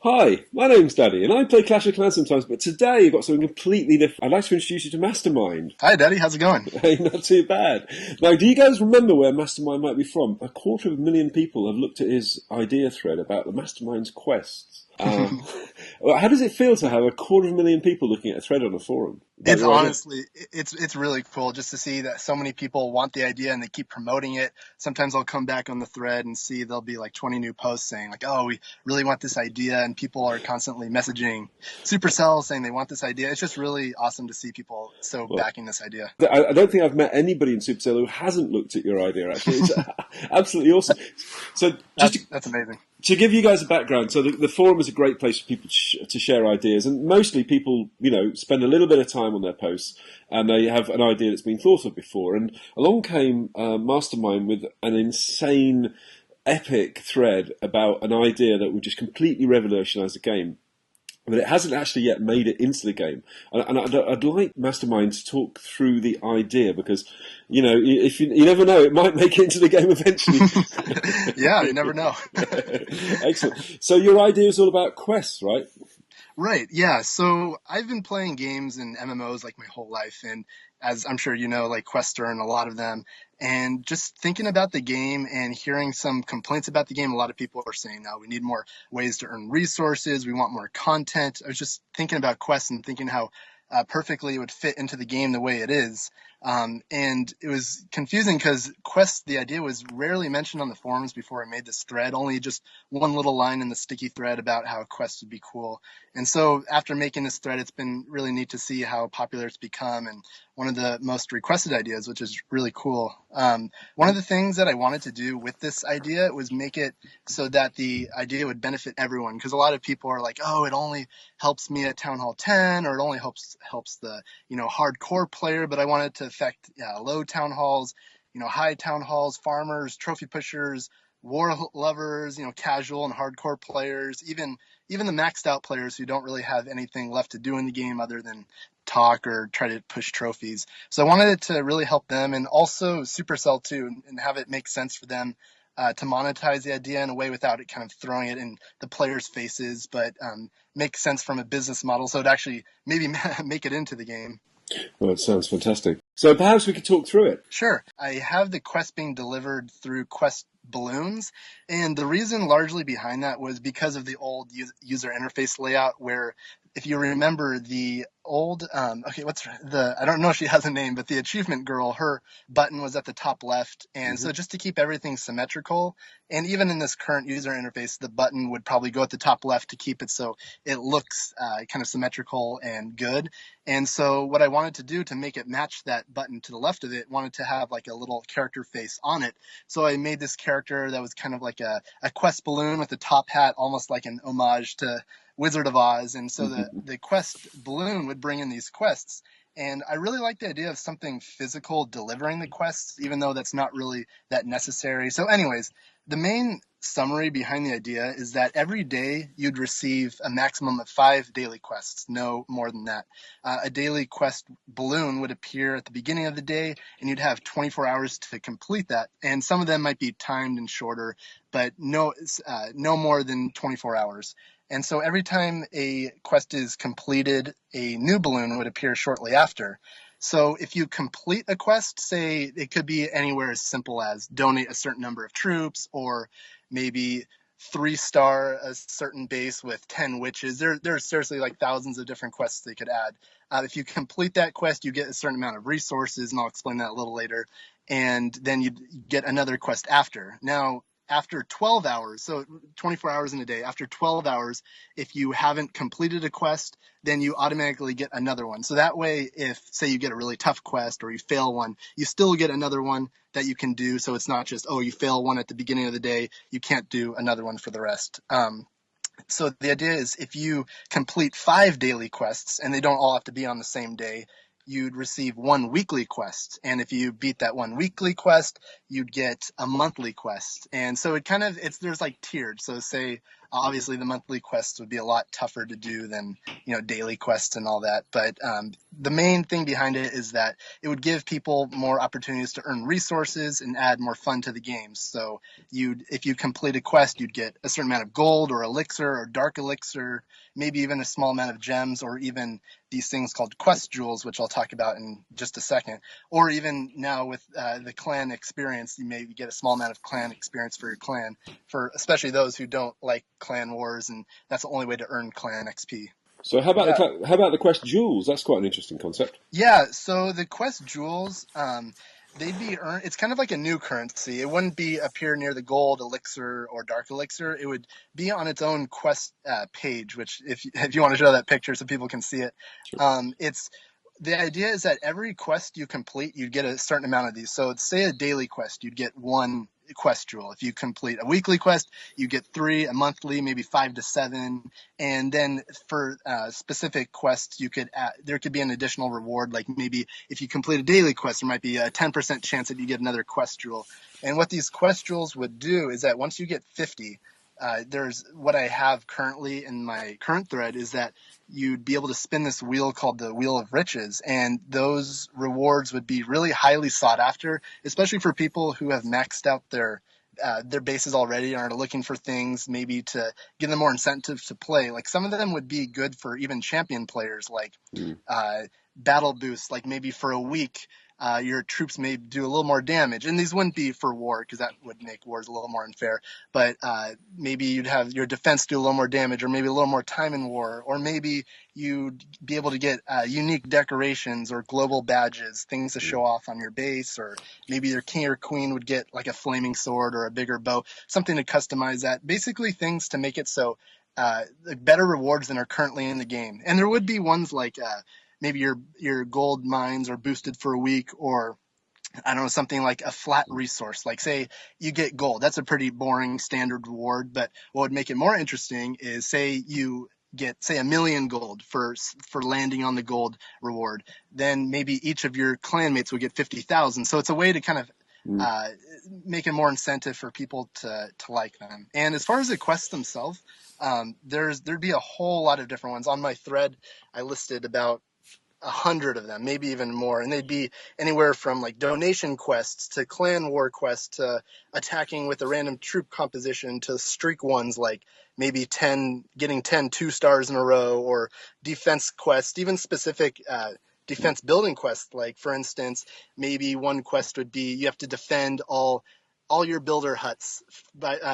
Hi, my name's Daddy, and I play Clash of Clans sometimes, but today I've got something completely different. I'd like to introduce you to Mastermind. Hi, Daddy. How's it going? Hey, not too bad. Now, do you guys remember where Mastermind might be from? 250,000 people have looked at his idea thread about the Mastermind's quests. Well, how does it feel to have 250,000 people looking at a thread on a forum about It's your idea? honestly, it's really cool just to see that so many people want the idea and they keep promoting it. Sometimes I'll come back on the thread and see there'll be like 20 new posts saying like, "Oh, we really want this idea," and people are constantly messaging supercell saying they want this idea. It's just really awesome to see people so Well, backing this idea. I don't think I've met anybody in Supercell who hasn't looked at your idea. Actually, it's absolutely awesome. So, just That's amazing. to give you guys a background, so the forum is a great place for people to share ideas, and mostly people, spend a little bit of time on their posts, and they have an idea that's been thought of before. And along came Mastermind with an insane, epic thread about an idea that would just completely revolutionise the game. But it hasn't actually yet made it into the game. And I'd like Mastermind to talk through the idea because, if you never know, it might make it into the game eventually. Yeah, you never know. Excellent. So your idea is all about quests, right? Right, yeah. So I've been playing games and MMOs like my whole life, and as I'm sure you know, like Quester and a lot of them. And just thinking about the game and hearing some complaints about the game, a lot of people are saying, "Now we need more ways to earn resources. We want more content." I was just thinking about quests and thinking how perfectly it would fit into the game the way it is. And it was confusing because Quest, the idea was rarely mentioned on the forums before I made this thread, only just one little line in the sticky thread about how Quest would be cool. And so after making this thread, it's been really neat to see how popular it's become and one of the most requested ideas, which is really cool. One of the things that I wanted to do with this idea was make it so that the idea would benefit everyone, because a lot of people are like, "Oh, it only helps me at Town Hall 10, or it only helps the hardcore player," but I wanted to affect low town halls, high town halls, farmers, trophy pushers, war lovers, casual and hardcore players, even the maxed out players who don't really have anything left to do in the game other than talk or try to push trophies. So I wanted it to really help them, and also Supercell too, and have it make sense for them to monetize the idea in a way without it kind of throwing it in the players' faces, but make sense from a business model so it actually maybe make it into the game. Well, it sounds fantastic. So perhaps we could talk through it. Sure. I have the quest being delivered through quest balloons. And the reason largely behind that was because of the old user interface layout where, if you remember the old, I don't know if she has a name, but the achievement girl, her button was at the top left. And Hmm. so just to keep everything symmetrical, and even in this current user interface, the button would probably go at the top left to keep it so it looks kind of symmetrical and good. And so what I wanted to do to make it match that button to the left of it, wanted to have like a little character face on it. So I made this character that was kind of like a quest balloon with a top hat, almost like an homage to Wizard of Oz. And so the quest balloon would bring in these quests. And I really like the idea of something physical delivering the quests, even though that's not really that necessary. So, anyways, the main summary behind the idea is that every day you'd receive a maximum of 5 daily quests, no more than that. A daily quest balloon would appear at the beginning of the day, and you'd have 24 hours to complete that. And some of them might be timed and shorter, but no more than 24 hours. And so every time a quest is completed, a new balloon would appear shortly after. So if you complete a quest, say it could be anywhere as simple as donate a certain number of troops, or maybe 3-star a certain base with 10 witches. There's seriously like thousands of different quests they could add. If you complete that quest, you get a certain amount of resources, and I'll explain that a little later. And then you get another quest after. Now, after 12 hours, so 24 hours in a day, after 12 hours, if you haven't completed a quest, then you automatically get another one. So that way, if, say, you get a really tough quest or you fail one, you still get another one that you can do. So it's not just, oh, you fail one at the beginning of the day, you can't do another one for the rest. So the idea is if you complete 5 daily quests, and they don't all have to be on the same day, you'd receive one weekly quest. And if you beat that one weekly quest, you'd get a monthly quest. And so it kind of, there's like tiered. So say Obviously, the monthly quests would be a lot tougher to do than daily quests and all that. But the main thing behind it is that it would give people more opportunities to earn resources and add more fun to the game. So if you complete a quest, you'd get a certain amount of gold or elixir or dark elixir, maybe even a small amount of gems, or even these things called quest jewels, which I'll talk about in just a second. Or even now with the clan experience, you maybe get a small amount of clan experience for your clan, for especially those who don't like clan wars, and that's the only way to earn clan XP. So Yeah. how about the quest jewels? That's quite an interesting concept. Yeah, so the quest jewels, they'd be earned. It's kind of like a new currency. It wouldn't be appear near the gold elixir or dark elixir. It would be on its own quest page. Which, if you want to show that picture so people can see it, Sure. it's the idea is that every quest you complete, you'd get a certain amount of these. So, say a daily quest, you'd get one quest jewel. If you complete a weekly quest, you get 3, a monthly, maybe 5 to 7, and then for specific quests, there could be an additional reward. Like maybe if you complete a daily quest, there might be a 10% chance that you get another quest jewel. And what these quest jewels would do is that once you get 50, there's what I have currently in my current thread is that you'd be able to spin this wheel called the Wheel of Riches, and those rewards would be really highly sought after, especially for people who have maxed out their bases already and are looking for things maybe to give them more incentive to play. Like some of them would be good for even champion players, like Mm. battle boosts, like maybe for a week. Your troops may do a little more damage, and these wouldn't be for war because that would make wars a little more unfair. But maybe you'd have your defense do a little more damage, or maybe a little more time in war, or maybe you'd be able to get unique decorations or global badges, things to show off on your base, or maybe your king or queen would get like a flaming sword or a bigger bow, something to customize that. Basically, things to make it so better rewards than are currently in the game. And there would be ones like maybe your gold mines are boosted for a week, or I don't know, something like a flat resource. Like say you get gold. That's a pretty boring standard reward, but what would make it more interesting is say you get say 1,000,000 gold for landing on the gold reward. Then maybe each of your clanmates would get 50,000. So it's a way to kind of Mm. uh, make it more incentive for people to like them. And as far as the quests themselves, there'd be a whole lot of different ones on my thread. I listed about 100 of them, maybe even more, and they'd be anywhere from like donation quests to clan war quests to attacking with a random troop composition to streak ones like maybe 10 getting 10 2 stars in a row, or defense quests, even specific defense building quests. Like for instance, maybe one quest would be you have to defend all your builder huts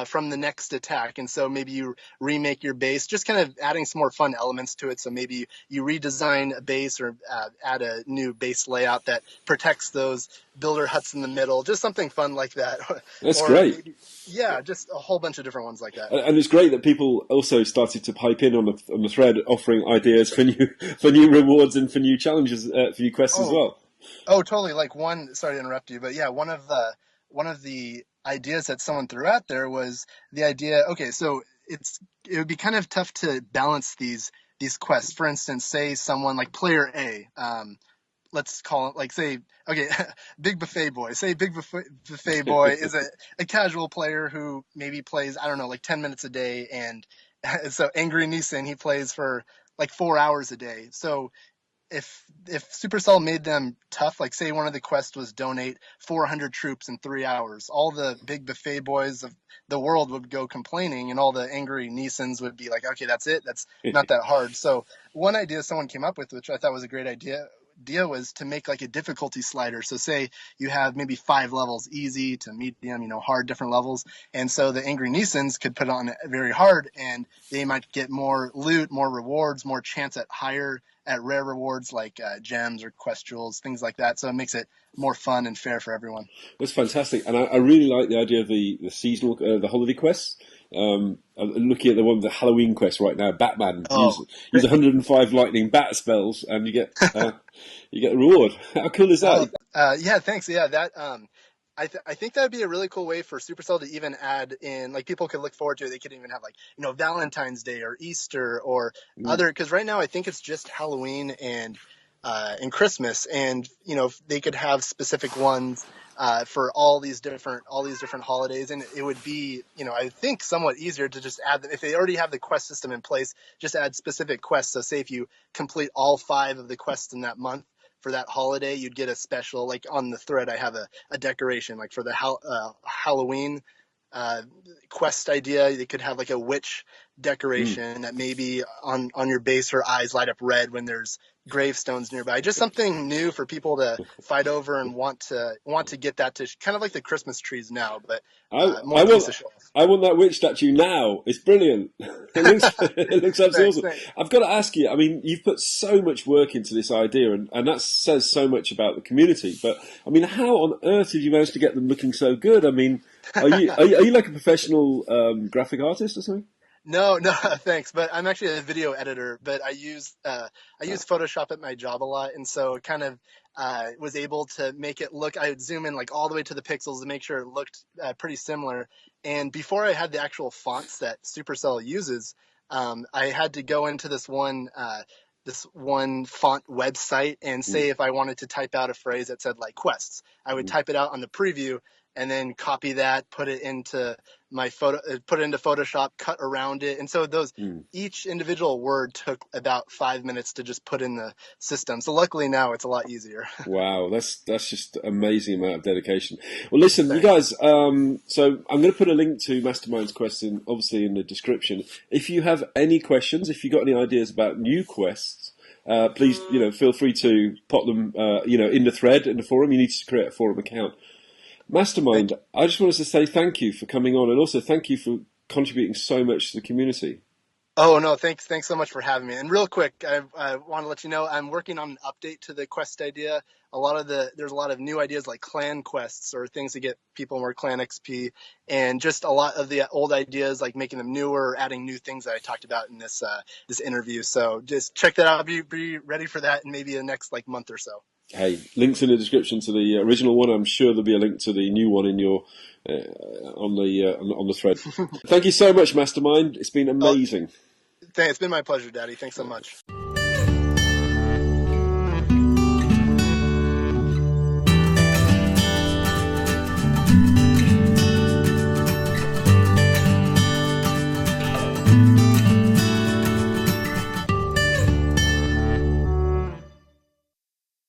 from the next attack. And so maybe you remake your base, just kind of adding some more fun elements to it. So maybe you redesign a base, or add a new base layout that protects those builder huts in the middle, just something fun like that. That's Or great. maybe, yeah, just a whole bunch of different ones like that. And it's great that people also started to pipe in on the thread, offering ideas for new rewards and for new challenges, for new quests as Oh, well. oh, totally. Like sorry to interrupt you, but yeah, one of the ideas that someone threw out there was the idea. Okay, so it would be kind of tough to balance these quests. For instance, say someone like player A, let's call it like say, okay, Big Buffet Boy. Say Buffet Boy is a casual player who maybe plays, I don't know, like 10 minutes a day, and so Angry Nissan, he plays for like 4 hours a day. So if Supercell made them tough, like say one of the quests was donate 400 troops in 3 hours, all the big buffet boys of the world would go complaining, and all the angry Nissans would be like, okay, that's it. That's not that hard. So one idea someone came up with, which I thought was a great idea, was to make like a difficulty slider. So say you have maybe 5 levels, easy to medium, hard, different levels. And so the angry Nissans could put on very hard, and they might get more loot, more rewards, more chance at rare rewards like gems or quest jewels, things like that. So it makes it more fun and fair for everyone. That's fantastic, and I really like the idea of the seasonal, the holiday quests. I'm looking at the one with the Halloween quest right now. Batman Oh, use 105 lightning bat spells, and you get a reward. How cool is oh, that? yeah, thanks. Yeah, that I think that'd be a really cool way for Supercell to even add in, like people could look forward to it. They could even have like Valentine's Day or Easter or Mm. other, because right now I think it's just Halloween and Christmas, and they could have specific ones for all these different holidays, and it would be, I think, somewhat easier to just add them if they already have the quest system in place. Just add specific quests. So say if you complete all 5 of the quests in that month for that holiday, you'd get a special, like on the thread I have a decoration like for the Halloween quest idea. You could have like a witch Mm. decoration that maybe on your base, her eyes light up red when there's gravestones nearby. Just something new for people to fight over and want to get that to kind of like the Christmas trees now, but I, more I things want to show off. I want that witch statue now. It's brilliant. It looks absolutely Thanks, awesome. thanks. I've got to ask you. I mean, you've put so much work into this idea, and that says so much about the community. But I mean, how on earth did you manage to get them looking so good? I mean, are you like a professional graphic artist or something? No, no, thanks. But I'm actually a video editor. But I use Photoshop at my job a lot, and so it kind of was able to make it look. I would zoom in like all the way to the pixels to make sure it looked pretty similar. And before I had the actual fonts that Supercell uses, I had to go into this one font website and Mm, say if I wanted to type out a phrase that said like quests, I would mm, type it out on the preview and then copy that, put it into Photoshop, cut around it. And so mm. each individual word took about 5 minutes to just put in the system. So luckily now it's a lot easier. Wow, that's just amazing amount of dedication. Well, listen, you Thanks. guys. So I'm going to put a link to Mastermind's question, obviously, in the description. If you have any questions, if you've got any ideas about new quests, please, feel free to pop them, in the thread in the forum. You need to create a forum account. Thank Mastermind, I just wanted to say thank you for coming on, and also thank you for contributing so much to the community. Oh no, thanks so much for having me. And real quick, I want to let you know I'm working on an update to the quest idea. There's a lot of new ideas like clan quests or things to get people more clan XP, and just a lot of the old ideas like making them newer, adding new things that I talked about in this interview. So just check that out. Be ready for that in maybe the next like month or so. Hey, links in the description to the original one. I'm sure there'll be a link to the new one in your on the thread. Thank you so much, Mastermind. It's been Oh, amazing. it's been my pleasure, Daddy. Thanks so much.